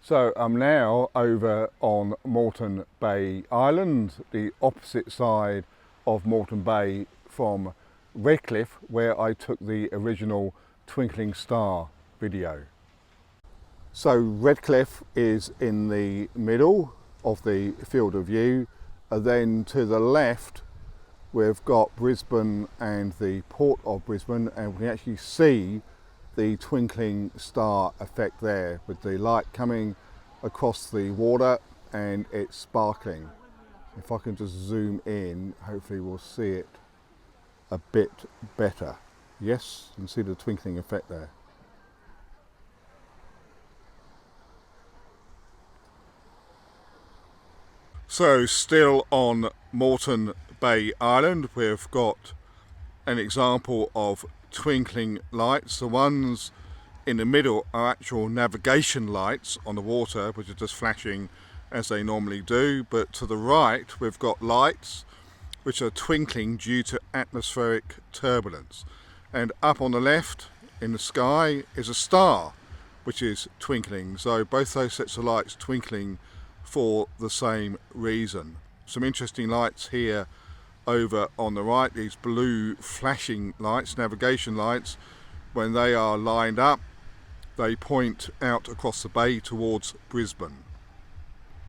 So I'm now over on Moreton Bay Island, the opposite side of Moreton Bay from Redcliffe, where I took the original Twinkling Star video. So Redcliffe is in the middle of the field of view, and then to the left we've got Brisbane and the port of Brisbane, and we can actually see the twinkling star effect there with the light coming across the water and it's sparkling. If I can just zoom in, hopefully we'll see it a bit better. Yes, you can see the twinkling effect there. So still on Moreton Bay Island, we've got an example of twinkling lights. The ones in the middle are actual navigation lights on the water, which are just flashing as they normally do. But to the right, we've got lights which are twinkling due to atmospheric turbulence. And up on the left in the sky is a star which is twinkling. So both those sets of lights twinkling for the same reason. Some interesting lights here over on the right, these blue flashing lights, navigation lights. When they are lined up, they point out across the bay towards Brisbane.